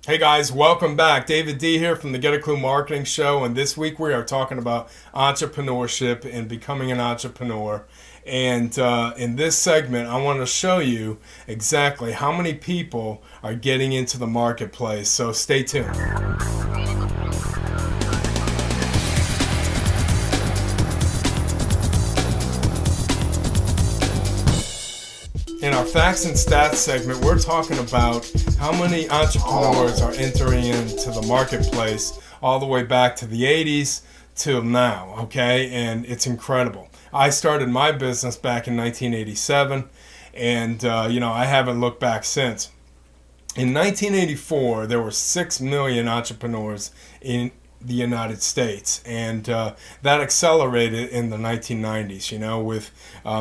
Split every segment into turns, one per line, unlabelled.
Hey guys, welcome back. David D here from the Get a Clue Marketing Show, and this week we are talking about entrepreneurship and becoming an entrepreneur. And in this segment, I want to show you exactly how many people are getting into the marketplace. So stay tuned. In our facts and stats segment, we're talking about how many entrepreneurs are entering into the marketplace all the way back to the 80s till now, okay? And it's incredible. I started my business back in 1987, and I haven't looked back since. In 1984, there were 6 million entrepreneurs in the United States, and that accelerated in the 1990s, with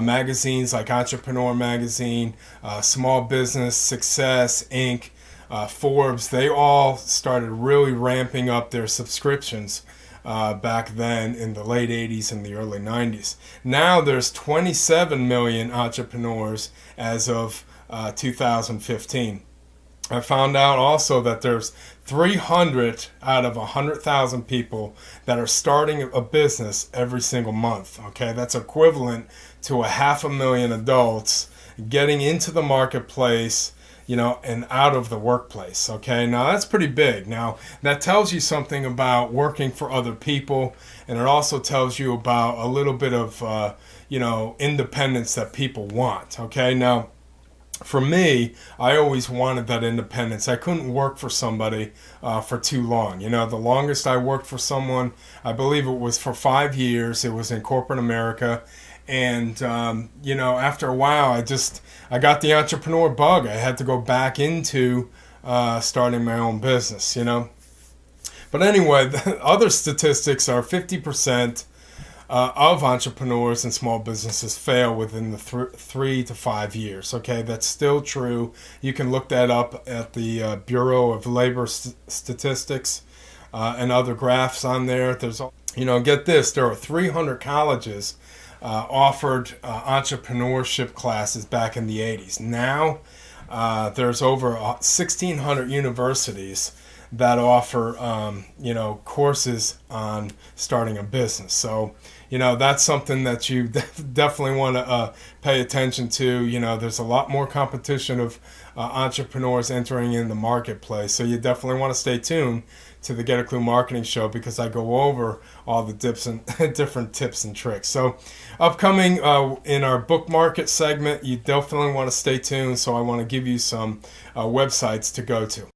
magazines like Entrepreneur Magazine, Small Business, Success, Inc., Forbes. They all started really ramping up their subscriptions back then in the late 80s and the early 90s. Now there's 27 million entrepreneurs as of 2015. I found out also that there's 300 out of 100,000 people that are starting a business every single month. Okay, that's equivalent to 500,000 adults getting into the marketplace, and out of the workplace. Okay, now that's pretty big. Now that tells you something about working for other people, and it also tells you about a little bit of independence that people want. Okay, now for me, I always wanted that independence. I couldn't work for somebody for too long. The longest I worked for someone, I believe it was for 5 years. It was in corporate America. And, after a while, I got the entrepreneur bug. I had to go back into starting my own business, But anyway, the other statistics are 50% of entrepreneurs and small businesses fail within the 3 to 5 years. Okay, that's still true. You can look that up at the Bureau of Labor Statistics and other graphs on there. Get this, there are 300 colleges offered entrepreneurship classes back in the 80s. Now there's over 1,600 universities that offer courses on starting a business. So that's something that you definitely want to pay attention to. There's a lot more competition of entrepreneurs entering in the marketplace, so you definitely want to stay tuned to the Get a Clue Marketing Show, because I go over all the different tips and tricks. So upcoming in our book market segment, you definitely want to stay tuned. So I want to give you some websites to go to.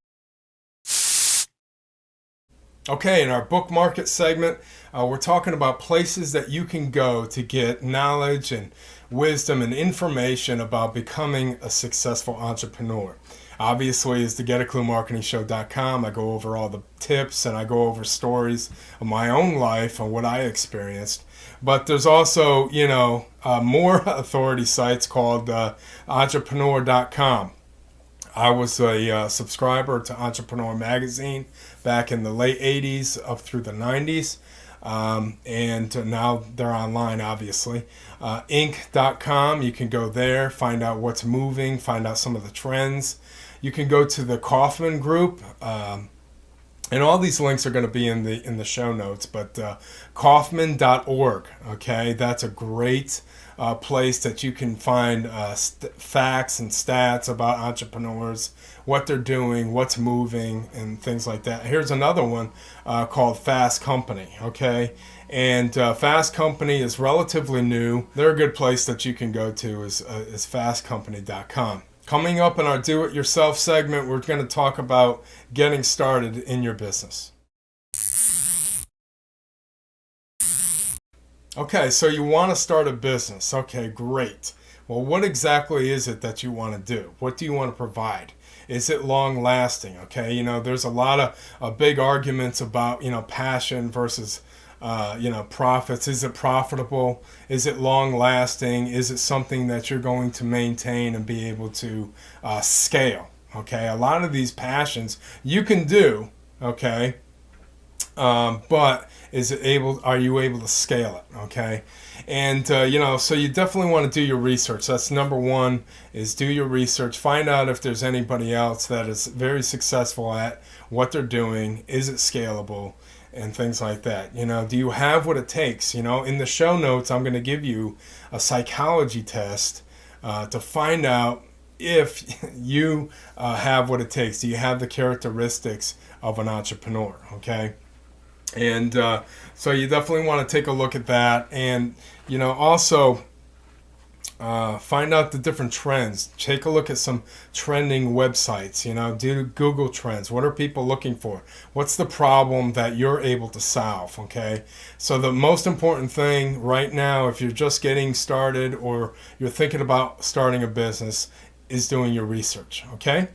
Okay, in our book market segment, we're talking about places that you can go to get knowledge and wisdom and information about becoming a successful entrepreneur. Obviously, it's the getacluemarketingshow.com. I go over all the tips and I go over stories of my own life and what I experienced. But there's also, more authority sites called entrepreneur.com. I was a subscriber to Entrepreneur Magazine back in the late 80s up through the 90s. And now they're online, obviously. Inc.com, you can go there, find out what's moving, find out some of the trends. You can go to the Kaufman Group, and all these links are going to be in the show notes. But Kaufman.org, okay, that's a great place that you can find facts and stats about entrepreneurs, what they're doing, what's moving, and things like that. Here's another one called Fast Company, okay? And Fast Company is relatively new. They're a good place that you can go to is fastcompany.com. Coming up in our Do-It-Yourself segment, we're going to talk about getting started in your business. Okay, so you want to start a business. Okay, great. Well, what exactly is it that you want to do? What do you want to provide? Is it long lasting? Okay, there's a lot of big arguments about, passion versus, profits. Is it profitable? Is it long lasting? Is it something that you're going to maintain and be able to scale? Okay, a lot of these passions you can do, okay, but are you able to scale it? Okay. And, so you definitely want to do your research. That's number one, is do your research. Find out if there's anybody else that is very successful at what they're doing. Is it scalable? And things like that. Do you have what it takes? In the show notes, I'm going to give you a psychology test to find out if you have what it takes. Do you have the characteristics of an entrepreneur? Okay. And so you definitely want to take a look at that. And, also find out the different trends. Take a look at some trending websites. Do Google Trends. What are people looking for? What's the problem that you're able to solve? Okay. So the most important thing right now, if you're just getting started or you're thinking about starting a business, is doing your research. Okay.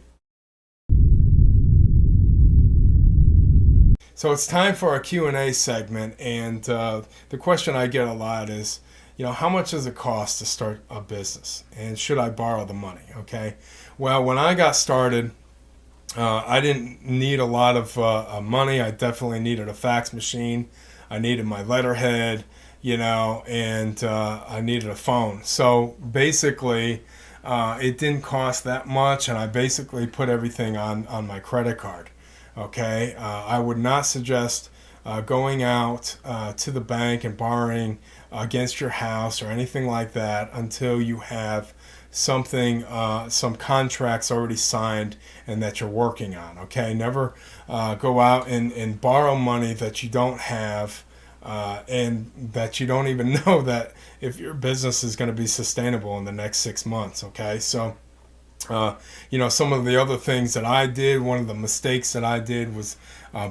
So it's time for our Q&A segment, and the question I get a lot is, how much does it cost to start a business, and should I borrow the money? Okay. Well, when I got started, I didn't need a lot of money. I definitely needed a fax machine. I needed my letterhead, and I needed a phone. So basically, it didn't cost that much, and I basically put everything on my credit card. Okay, I would not suggest going out to the bank and borrowing against your house or anything like that until you have something, some contracts already signed and that you're working on. Okay, never go out and borrow money that you don't have and that you don't even know that if your business is going to be sustainable in the next 6 months. Okay, so. Some of the other things that I did, one of the mistakes that I did was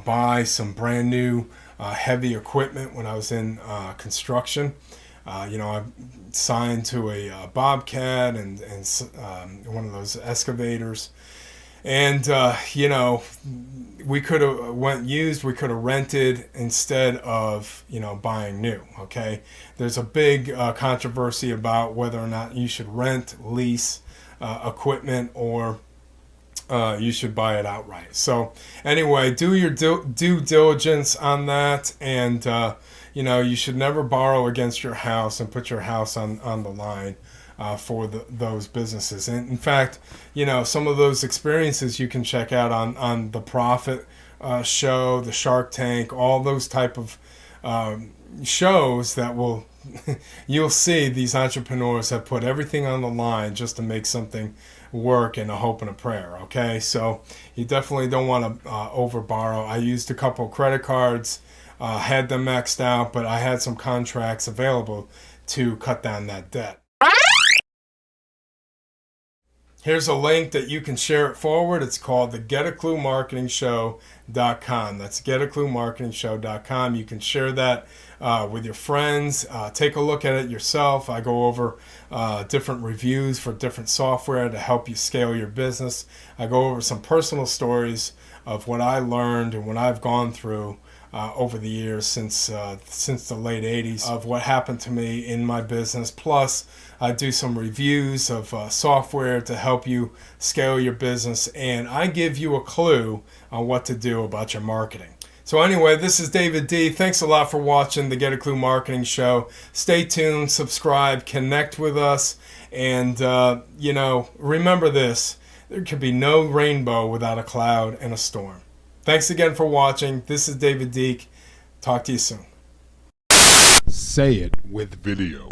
buy some brand new heavy equipment when I was in construction. I signed to a Bobcat and one of those excavators. And, we could have went used, we could have rented instead of, buying new. Okay. There's a big controversy about whether or not you should rent, lease, equipment, or you should buy it outright. So anyway, do your due diligence on that, and you should never borrow against your house and put your house on the line for those businesses. And in fact, some of those experiences you can check out on the Profit show, the Shark Tank, all those type of shows that will you'll see these entrepreneurs have put everything on the line just to make something work in a hope and a prayer. Okay, so you definitely don't want to over borrow. I used a couple of credit cards, had them maxed out, but I had some contracts available to cut down that debt. Here's a link that you can share it forward. It's called the getacluemarketingshow.com. That's getacluemarketingshow.com. You can share that with your friends. Take a look at it yourself. I go over different reviews for different software to help you scale your business. I go over some personal stories of what I learned and what I've gone through over the years since the late 80s of what happened to me in my business. Plus, I do some reviews of software to help you scale your business, and I give you a clue on what to do about your marketing. So anyway, this is David D. Thanks a lot for watching the Get a Clue Marketing Show. Stay tuned, subscribe, connect with us, and remember this: there could be no rainbow without a cloud and a storm. Thanks again for watching. This is David Deek. Talk to you soon.
Say it with video.